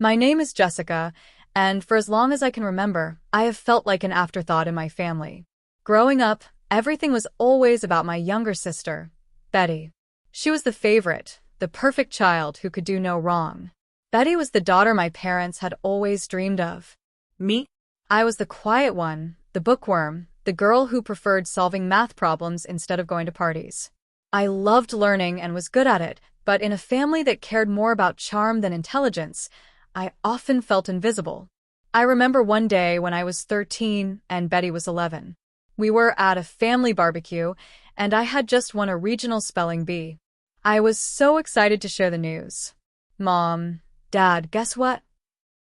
My name is Jessica, and for as long as I can remember, I have felt like an afterthought in my family. Growing up, everything was always about my younger sister, Betty. She was the favorite, the perfect child who could do no wrong. Betty was the daughter my parents had always dreamed of. Me? I was the quiet one, the bookworm, the girl who preferred solving math problems instead of going to parties. I loved learning and was good at it, but in a family that cared more about charm than intelligence, I often felt invisible. I remember one day when I was 13 and Betty was 11. We were at a family barbecue, and I had just won a regional spelling bee. I was so excited to share the news. Mom, Dad, guess what?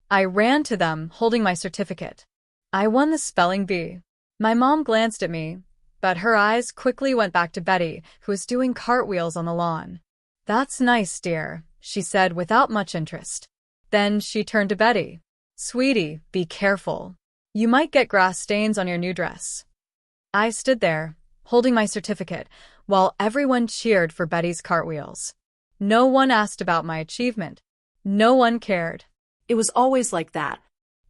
I ran to them, holding my certificate. I won the spelling bee. My mom glanced at me, but her eyes quickly went back to Betty, who was doing cartwheels on the lawn. "That's nice, dear," she said without much interest. Then she turned to Betty. "Sweetie, be careful. You might get grass stains on your new dress." I stood there, holding my certificate, while everyone cheered for Betty's cartwheels. No one asked about my achievement. No one cared. It was always like that.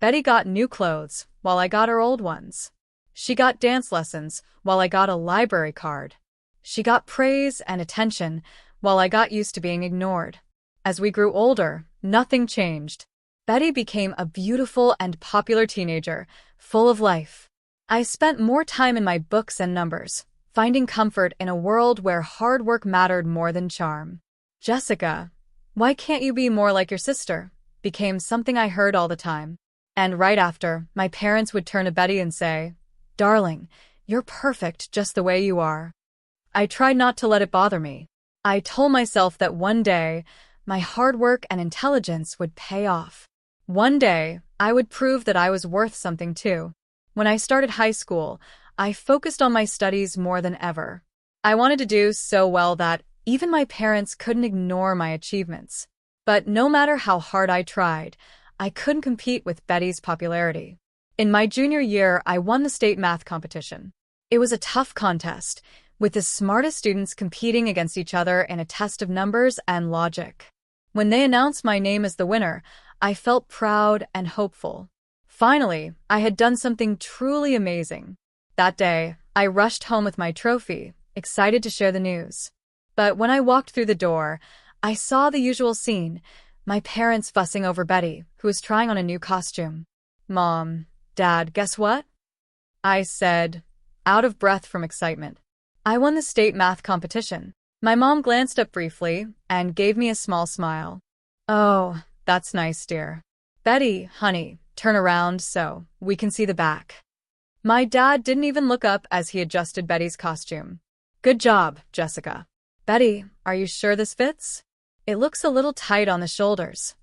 Betty got new clothes, while I got her old ones. She got dance lessons, while I got a library card. She got praise and attention, while I got used to being ignored. As we grew older, nothing changed. Betty became a beautiful and popular teenager, full of life. I spent more time in my books and numbers, finding comfort in a world where hard work mattered more than charm. "Jessica, why can't you be more like your sister?" became something I heard all the time. And right after, my parents would turn to Betty and say, "Darling, you're perfect just the way you are." I tried not to let it bother me. I told myself that one day, my hard work and intelligence would pay off. One day, I would prove that I was worth something too. When I started high school, I focused on my studies more than ever. I wanted to do so well that even my parents couldn't ignore my achievements. But no matter how hard I tried, I couldn't compete with Betty's popularity. In my junior year, I won the state math competition. It was a tough contest, with the smartest students competing against each other in a test of numbers and logic. When they announced my name as the winner, I felt proud and hopeful. Finally, I had done something truly amazing. That day, I rushed home with my trophy, excited to share the news. But when I walked through the door, I saw the usual scene, my parents fussing over Betty, who was trying on a new costume. "Mom, Dad, guess what?" I said, out of breath from excitement. "I won the state math competition." My mom glanced up briefly and gave me a small smile. "Oh, that's nice, dear. Betty, honey, turn around so we can see the back." My dad didn't even look up as he adjusted Betty's costume. "Good job, Jessica." "Betty, are you sure this fits? It looks a little tight on the shoulders."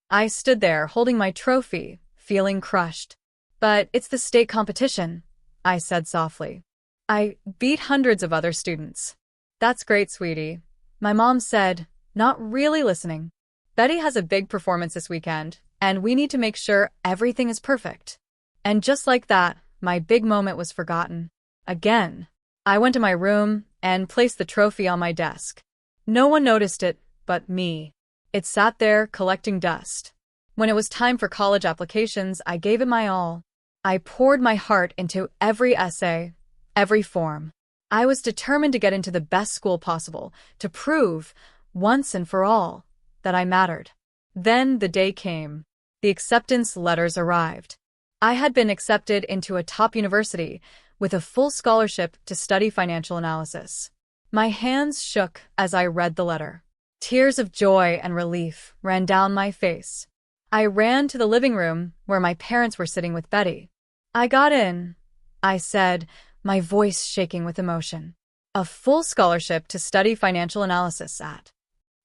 I stood there holding my trophy, feeling crushed. "But it's the state competition," I said softly. "I beat hundreds of other students." "That's great, sweetie," my mom said, not really listening. "Betty has a big performance this weekend, and we need to make sure everything is perfect." And just like that, my big moment was forgotten. Again. I went to my room and placed the trophy on my desk. No one noticed it but me. It sat there collecting dust. When it was time for college applications, I gave it my all. I poured my heart into every essay, every form. I was determined to get into the best school possible, to prove, once and for all, that I mattered. Then the day came. The acceptance letters arrived. I had been accepted into a top university with a full scholarship to study financial analysis. My hands shook as I read the letter. Tears of joy and relief ran down my face. I ran to the living room where my parents were sitting with Betty. "I got in," I said, my voice shaking with emotion. "A full scholarship to study financial analysis at."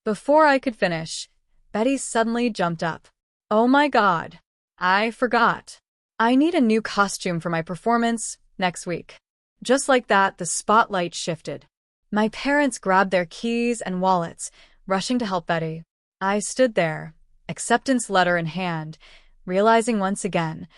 Before I could finish, Betty suddenly jumped up. "Oh my God, I forgot. I need a new costume for my performance next week." Just like that, the spotlight shifted. My parents grabbed their keys and wallets, rushing to help Betty. I stood there, acceptance letter in hand, realizing once again,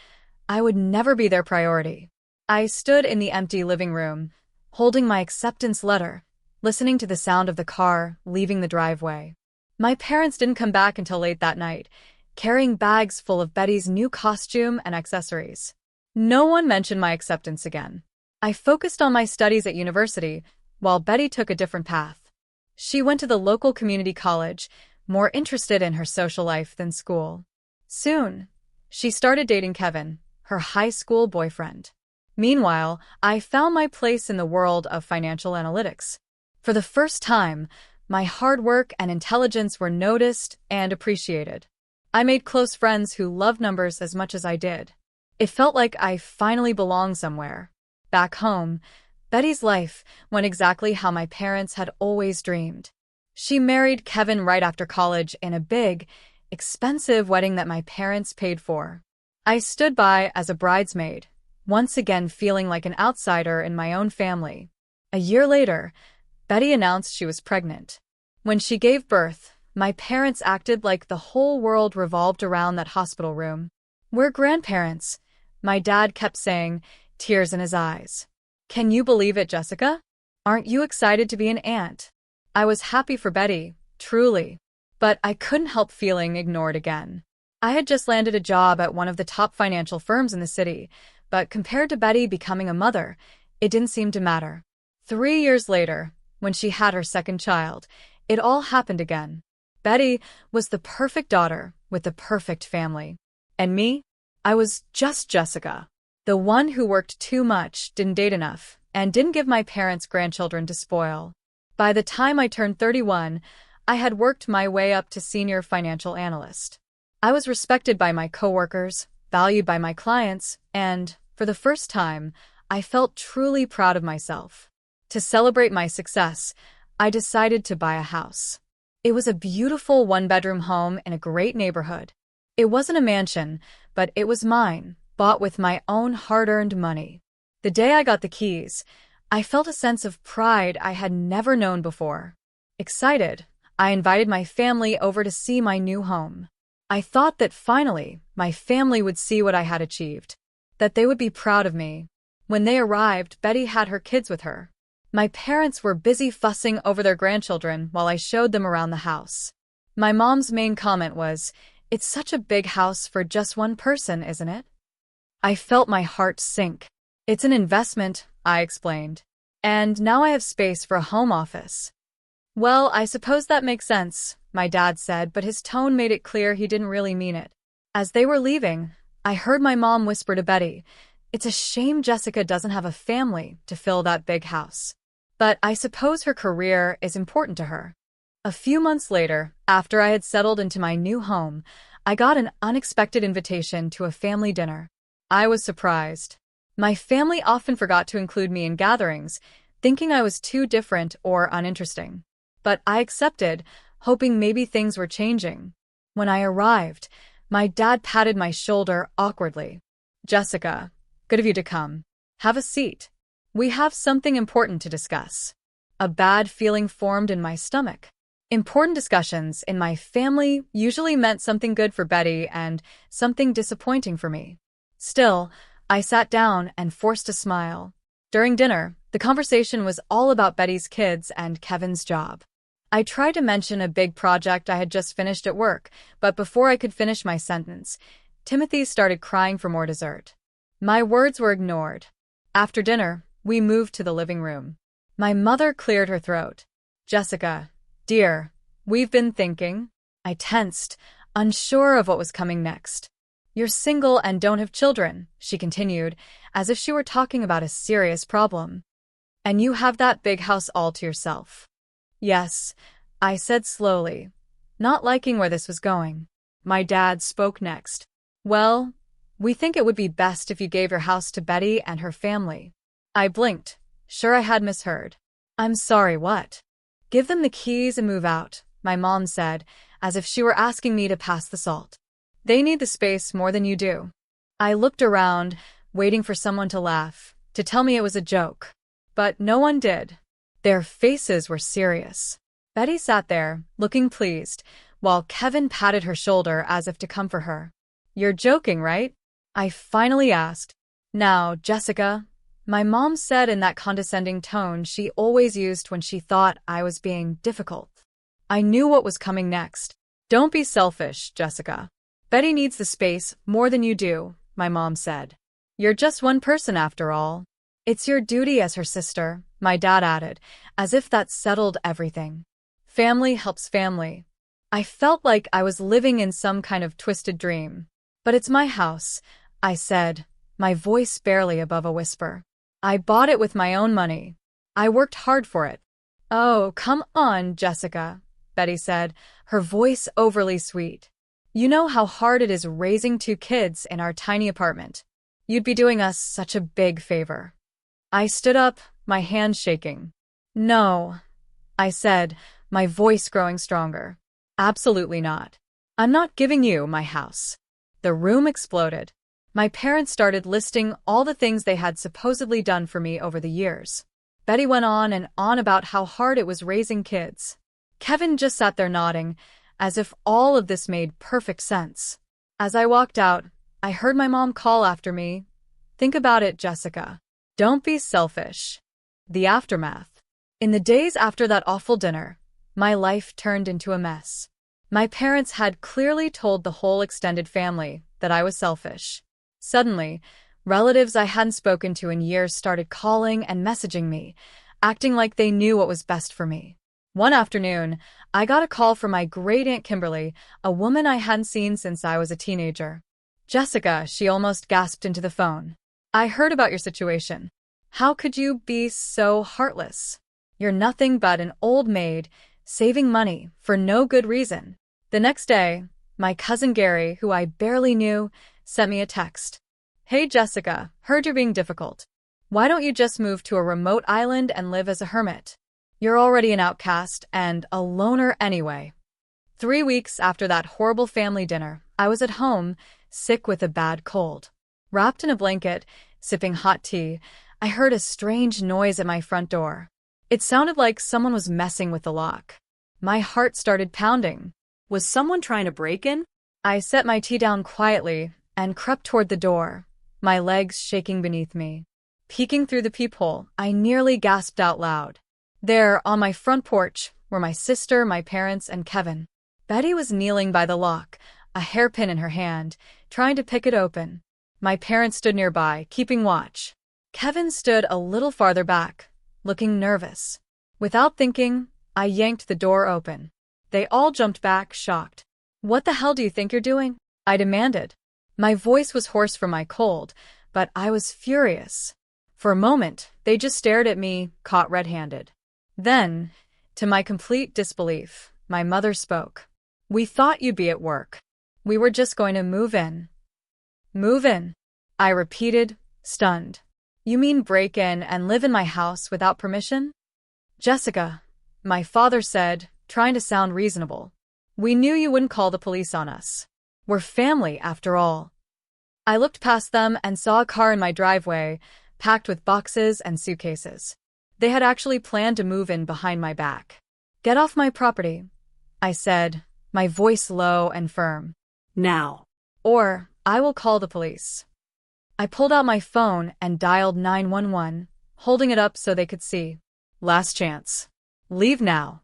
I would never be their priority. I stood in the empty living room, holding my acceptance letter, listening to the sound of the car leaving the driveway. My parents didn't come back until late that night, carrying bags full of Betty's new costume and accessories. No one mentioned my acceptance again. I focused on my studies at university, while Betty took a different path. She went to the local community college, more interested in her social life than school. Soon, she started dating Kevin, her high school boyfriend. Meanwhile, I found my place in the world of financial analytics. For the first time, my hard work and intelligence were noticed and appreciated. I made close friends who loved numbers as much as I did. It felt like I finally belonged somewhere. Back home, Betty's life went exactly how my parents had always dreamed. She married Kevin right after college in a big, expensive wedding that my parents paid for. I stood by as a bridesmaid, once again feeling like an outsider in my own family. A year later, Betty announced she was pregnant. When she gave birth, my parents acted like the whole world revolved around that hospital room. "We're grandparents," my dad kept saying, tears in his eyes. "Can you believe it, Jessica? Aren't you excited to be an aunt?" I was happy for Betty, truly. But I couldn't help feeling ignored again. I had just landed a job at one of the top financial firms in the city, but compared to Betty becoming a mother, it didn't seem to matter. 3 years later, when she had her second child, it all happened again. Betty was the perfect daughter with the perfect family. And me? I was just Jessica. The one who worked too much, didn't date enough, and didn't give my parents grandchildren to spoil. By the time I turned 31, I had worked my way up to senior financial analyst. I was respected by my coworkers, valued by my clients, and, for the first time, I felt truly proud of myself. To celebrate my success, I decided to buy a house. It was a beautiful one-bedroom home in a great neighborhood. It wasn't a mansion, but it was mine, bought with my own hard-earned money. The day I got the keys, I felt a sense of pride I had never known before. Excited, I invited my family over to see my new home. I thought that finally, my family would see what I had achieved, that they would be proud of me. When they arrived, Betty had her kids with her. My parents were busy fussing over their grandchildren while I showed them around the house. My mom's main comment was, "It's such a big house for just one person, isn't it?" I felt my heart sink. "It's an investment," I explained. "And now I have space for a home office." "Well, I suppose that makes sense," my dad said, but his tone made it clear he didn't really mean it. As they were leaving, I heard my mom whisper to Betty, "It's a shame Jessica doesn't have a family to fill that big house. But I suppose her career is important to her." A few months later, after I had settled into my new home, I got an unexpected invitation to a family dinner. I was surprised. My family often forgot to include me in gatherings, thinking I was too different or uninteresting. But I accepted, hoping maybe things were changing. When I arrived, my dad patted my shoulder awkwardly. "Jessica, good of you to come. Have a seat. We have something important to discuss." A bad feeling formed in my stomach. Important discussions in my family usually meant something good for Betty and something disappointing for me. Still, I sat down and forced a smile. During dinner, the conversation was all about Betty's kids and Kevin's job. I tried to mention a big project I had just finished at work, but before I could finish my sentence, Timothy started crying for more dessert. My words were ignored. After dinner, we moved to the living room. My mother cleared her throat. "Jessica, dear, we've been thinking." I tensed, unsure of what was coming next. "You're single and don't have children," she continued, as if she were talking about a serious problem. "And you have that big house all to yourself." "Yes," I said slowly, not liking where this was going. My dad spoke next. "Well, we think it would be best if you gave your house to Betty and her family." I blinked, sure I had misheard. "I'm sorry, what?" "Give them the keys and move out," my mom said, as if she were asking me to pass the salt. "They need the space more than you do." I looked around, waiting for someone to laugh, to tell me it was a joke. But no one did. Their faces were serious. Betty sat there, looking pleased, while Kevin patted her shoulder as if to comfort her. "You're joking, right?" I finally asked. "Now, Jessica," my mom said in that condescending tone she always used when she thought I was being difficult. I knew what was coming next. "Don't be selfish, Jessica. Betty needs the space more than you do, my mom said. You're just one person after all. It's your duty as her sister, my dad added, as if that settled everything. Family helps family. I felt like I was living in some kind of twisted dream. But it's my house, I said, my voice barely above a whisper. I bought it with my own money. I worked hard for it. Oh, come on, Jessica, Betty said, her voice overly sweet. You know how hard it is raising 2 kids in our tiny apartment. You'd be doing us such a big favor. I stood up, my hands shaking. No, I said, my voice growing stronger. Absolutely not. I'm not giving you my house. The room exploded. My parents started listing all the things they had supposedly done for me over the years. Betty went on and on about how hard it was raising kids. Kevin just sat there nodding, as if all of this made perfect sense. As I walked out, I heard my mom call after me. Think about it, Jessica. Don't be selfish. The aftermath. In the days after that awful dinner, my life turned into a mess. My parents had clearly told the whole extended family that I was selfish. Suddenly, relatives I hadn't spoken to in years started calling and messaging me, acting like they knew what was best for me. One afternoon, I got a call from my great-aunt Kimberly, a woman I hadn't seen since I was a teenager. Jessica, she almost gasped into the phone. I heard about your situation. How could you be so heartless? You're nothing but an old maid, saving money for no good reason. The next day, my cousin Gary, who I barely knew, sent me a text. Hey Jessica, heard you're being difficult. Why don't you just move to a remote island and live as a hermit? You're already an outcast and a loner anyway. 3 weeks after that horrible family dinner, I was at home, sick with a bad cold. Wrapped in a blanket, sipping hot tea, I heard a strange noise at my front door. It sounded like someone was messing with the lock. My heart started pounding. Was someone trying to break in? I set my tea down quietly and crept toward the door, my legs shaking beneath me. Peeking through the peephole, I nearly gasped out loud. There, on my front porch, were my sister, my parents, and Kevin. Betty was kneeling by the lock, a hairpin in her hand, trying to pick it open. My parents stood nearby, keeping watch. Kevin stood a little farther back, looking nervous. Without thinking, I yanked the door open. They all jumped back, shocked. What the hell do you think you're doing? I demanded. My voice was hoarse from my cold, but I was furious. For a moment, they just stared at me, caught red-handed. Then, to my complete disbelief, my mother spoke. We thought you'd be at work. We were just going to move in. Move in? I repeated, stunned. You mean break in and live in my house without permission? Jessica, my father said, trying to sound reasonable. We knew you wouldn't call the police on us. We're family, after all. I looked past them and saw a car in my driveway, packed with boxes and suitcases. They had actually planned to move in behind my back. Get off my property, I said, my voice low and firm. Now. Or I will call the police. I pulled out my phone and dialed 911, holding it up so they could see. Last chance. Leave now.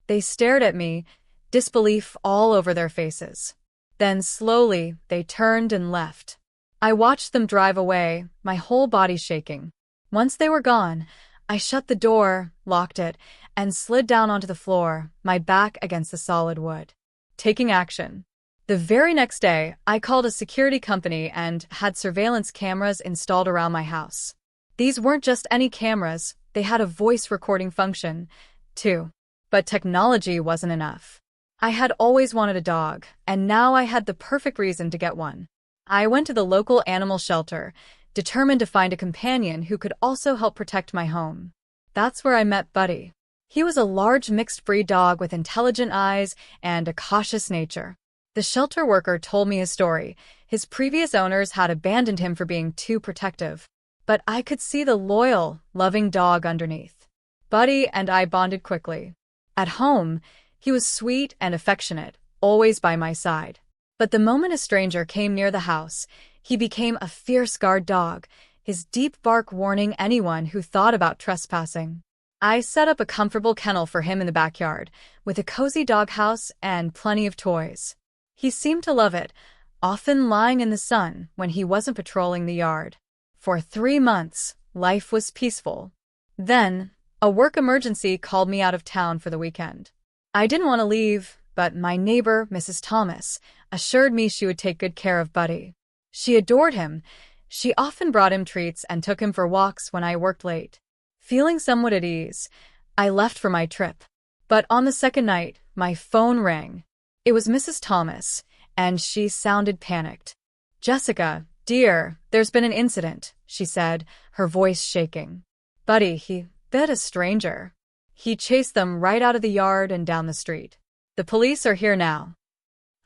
They stared at me, disbelief all over their faces. Then slowly, they turned and left. I watched them drive away, my whole body shaking. Once they were gone, I shut the door, locked it, and slid down onto the floor, my back against the solid wood. Taking action. The very next day, I called a security company and had surveillance cameras installed around my house. These weren't just any cameras, they had a voice recording function, too. But technology wasn't enough. I had always wanted a dog, and now I had the perfect reason to get one. I went to the local animal shelter, determined to find a companion who could also help protect my home. That's where I met Buddy. He was a large mixed-breed dog with intelligent eyes and a cautious nature. The shelter worker told me his story. His previous owners had abandoned him for being too protective. But I could see the loyal, loving dog underneath. Buddy and I bonded quickly. At home, he was sweet and affectionate, always by my side. But the moment a stranger came near the house, he became a fierce guard dog, his deep bark warning anyone who thought about trespassing. I set up a comfortable kennel for him in the backyard, with a cozy doghouse and plenty of toys. He seemed to love it, often lying in the sun when he wasn't patrolling the yard. For 3 months, life was peaceful. Then, a work emergency called me out of town for the weekend. I didn't want to leave, but my neighbor, Mrs. Thomas, assured me she would take good care of Buddy. She adored him. She often brought him treats and took him for walks when I worked late. Feeling somewhat at ease, I left for my trip. But on the second night, my phone rang. It was Mrs. Thomas, and she sounded panicked. "Jessica, dear, there's been an incident," she said, her voice shaking. "Buddy, he bit a stranger. He chased them right out of the yard and down the street. The police are here now."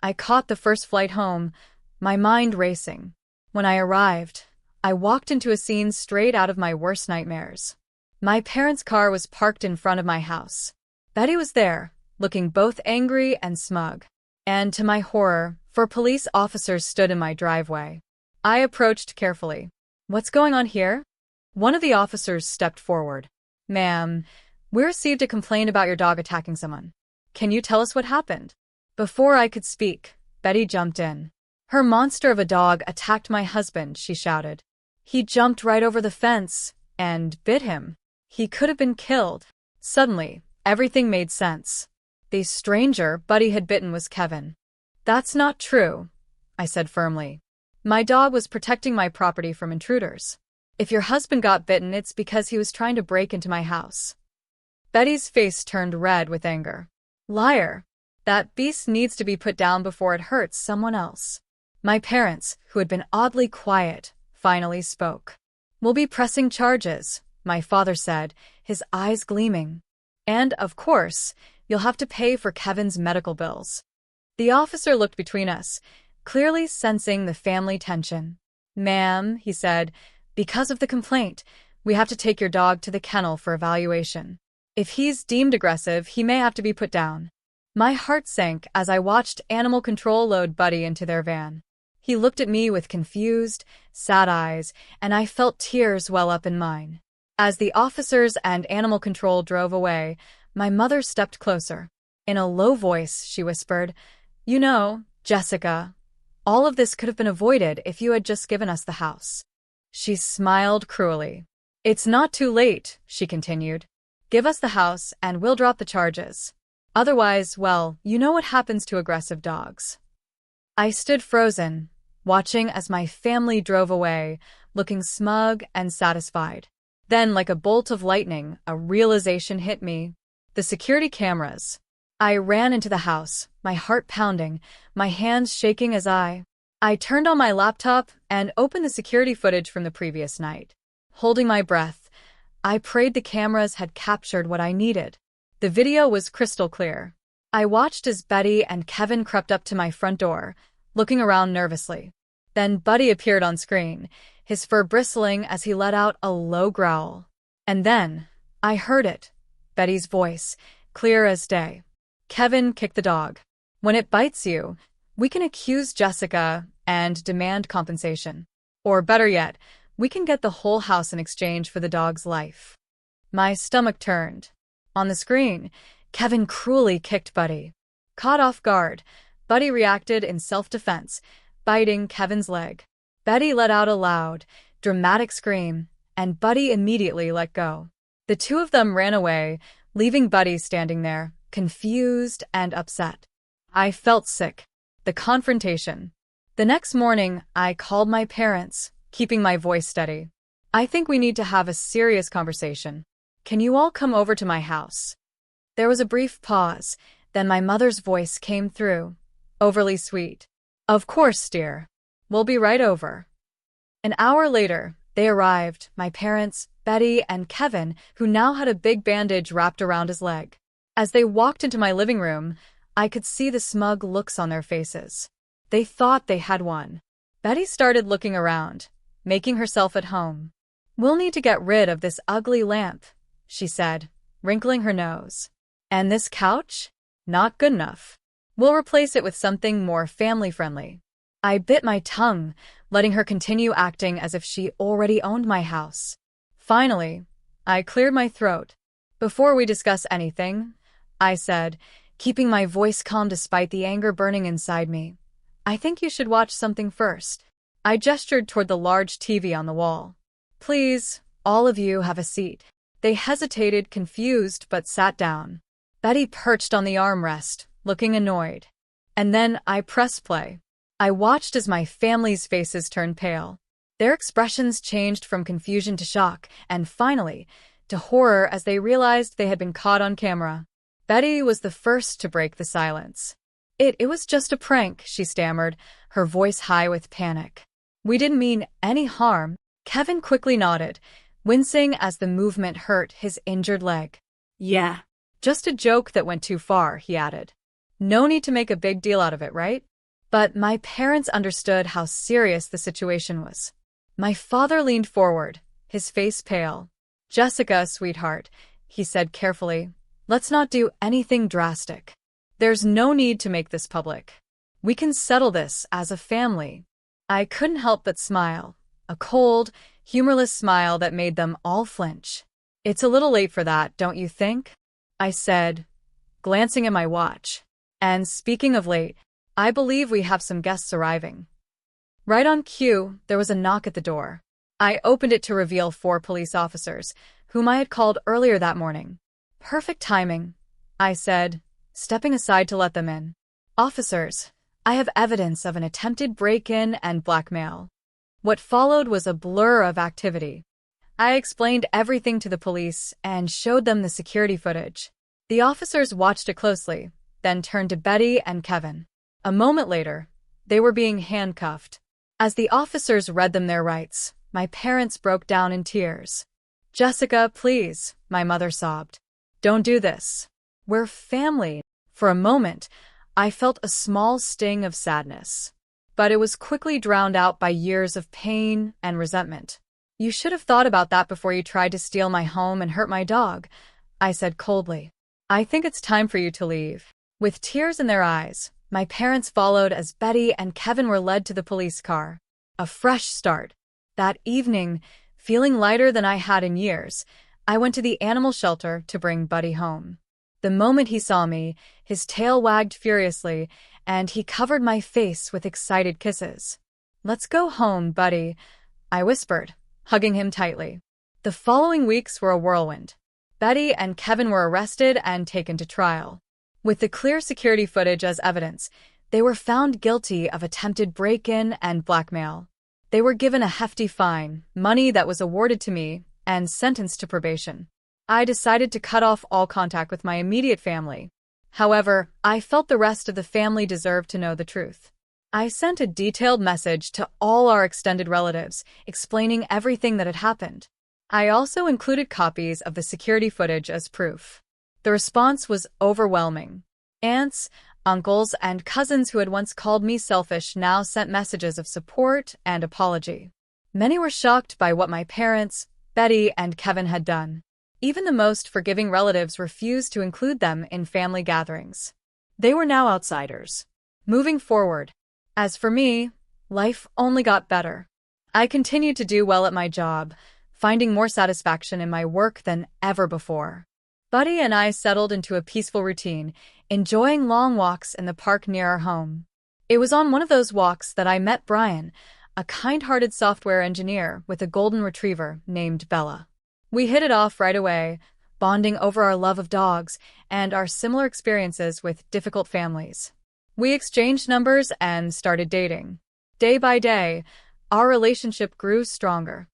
I caught the first flight home, my mind racing. When I arrived, I walked into a scene straight out of my worst nightmares. My parents' car was parked in front of my house. Betty was there, looking both angry and smug. And to my horror, 4 police officers stood in my driveway. I approached carefully. "What's going on here?" One of the officers stepped forward. "Ma'am, we received a complaint about your dog attacking someone. Can you tell us what happened?" Before I could speak, Betty jumped in. "Her monster of a dog attacked my husband," she shouted. "He jumped right over the fence and bit him. He could have been killed." Suddenly, everything made sense. The stranger Buddy had bitten was Kevin. "That's not true," I said firmly. "My dog was protecting my property from intruders. If your husband got bitten, it's because he was trying to break into my house." Betty's face turned red with anger. "Liar! That beast needs to be put down before it hurts someone else." My parents, who had been oddly quiet, finally spoke. "We'll be pressing charges," my father said, his eyes gleaming. "And, of course, you'll have to pay for Kevin's medical bills." The officer looked between us, clearly sensing the family tension. "Ma'am," he said, "because of the complaint, we have to take your dog to the kennel for evaluation. If he's deemed aggressive, he may have to be put down." My heart sank as I watched animal control load Buddy into their van. He looked at me with confused, sad eyes, and I felt tears well up in mine. As the officers and animal control drove away, my mother stepped closer. In a low voice, she whispered, "You know, Jessica, all of this could have been avoided if you had just given us the house." She smiled cruelly. "It's not too late," she continued. "Give us the house and we'll drop the charges. Otherwise, well, you know what happens to aggressive dogs." I stood frozen, watching as my family drove away, looking smug and satisfied. Then, like a bolt of lightning, a realization hit me. The security cameras. I ran into the house, my heart pounding, my hands shaking as I turned on my laptop and opened the security footage from the previous night. Holding my breath, I prayed the cameras had captured what I needed. The video was crystal clear. I watched as Betty and Kevin crept up to my front door, looking around nervously. Then Buddy appeared on screen, his fur bristling as he let out a low growl. And then, I heard it, Betty's voice, clear as day. "Kevin kicked the dog. When it bites you, we can accuse Jessica and demand compensation. Or better yet, we can get the whole house in exchange for the dog's life." My stomach turned. On the screen, Kevin cruelly kicked Buddy. Caught off guard, Buddy reacted in self-defense, biting Kevin's leg. Betty let out a loud, dramatic scream, and Buddy immediately let go. The two of them ran away, leaving Buddy standing there, confused and upset. I felt sick. The confrontation. The next morning, I called my parents, keeping my voice steady. "I think we need to have a serious conversation. Can you all come over to my house?" There was a brief pause, then my mother's voice came through, overly sweet. "Of course, dear. We'll be right over." An hour later, they arrived, my parents, Betty, and Kevin, who now had a big bandage wrapped around his leg. As they walked into my living room, I could see the smug looks on their faces. They thought they had won. Betty started looking around, making herself at home. "We'll need to get rid of this ugly lamp," she said, wrinkling her nose. "And this couch? Not good enough. We'll replace it with something more family-friendly." I bit my tongue, letting her continue acting as if she already owned my house. Finally, I cleared my throat. "Before we discuss anything," I said, keeping my voice calm despite the anger burning inside me, I think you should watch something first. I gestured toward the large TV on the wall. Please, all of you have a seat. They hesitated, confused, but sat down. Betty perched on the armrest, looking annoyed. And then I pressed play. I watched as my family's faces turned pale. Their expressions changed from confusion to shock, and finally, to horror as they realized they had been caught on camera. Betty was the first to break the silence. It was just a prank, she stammered, her voice high with panic. We didn't mean any harm. Kevin quickly nodded, wincing as the movement hurt his injured leg. Yeah. Just a joke that went too far, he added. No need to make a big deal out of it, right? But my parents understood how serious the situation was. My father leaned forward, his face pale. Jessica, sweetheart, he said carefully, let's not do anything drastic. There's no need to make this public. We can settle this as a family. I couldn't help but smile, a cold, humorless smile that made them all flinch. It's a little late for that, don't you think? I said, glancing at my watch. And speaking of late, I believe we have some guests arriving. Right on cue, there was a knock at the door. I opened it to reveal 4 police officers, whom I had called earlier that morning. Perfect timing, I said, stepping aside to let them in. Officers, I have evidence of an attempted break-in and blackmail. What followed was a blur of activity. I explained everything to the police and showed them the security footage. The officers watched it closely, then turned to Betty and Kevin. A moment later, they were being handcuffed. As the officers read them their rights, my parents broke down in tears. Jessica, please, my mother sobbed. Don't do this. We're family. For a moment, I felt a small sting of sadness. But it was quickly drowned out by years of pain and resentment. You should have thought about that before you tried to steal my home and hurt my dog, I said coldly. I think it's time for you to leave. With tears in their eyes, my parents followed as Betty and Kevin were led to the police car. A fresh start. That evening, feeling lighter than I had in years, I went to the animal shelter to bring Buddy home. The moment he saw me, his tail wagged furiously, and he covered my face with excited kisses. Let's go home, Buddy, I whispered, hugging him tightly. The following weeks were a whirlwind. Betty and Kevin were arrested and taken to trial. With the clear security footage as evidence, they were found guilty of attempted break-in and blackmail. They were given a hefty fine, money that was awarded to me, and sentenced to probation. I decided to cut off all contact with my immediate family. However, I felt the rest of the family deserved to know the truth. I sent a detailed message to all our extended relatives, explaining everything that had happened. I also included copies of the security footage as proof. The response was overwhelming. Aunts, uncles, and cousins who had once called me selfish now sent messages of support and apology. Many were shocked by what my parents, Betty, and Kevin had done. Even the most forgiving relatives refused to include them in family gatherings. They were now outsiders. Moving forward. As for me, life only got better. I continued to do well at my job, finding more satisfaction in my work than ever before. Buddy and I settled into a peaceful routine, enjoying long walks in the park near our home. It was on one of those walks that I met Brian, a kind-hearted software engineer with a golden retriever named Bella. We hit it off right away, bonding over our love of dogs and our similar experiences with difficult families. We exchanged numbers and started dating. Day by day, our relationship grew stronger.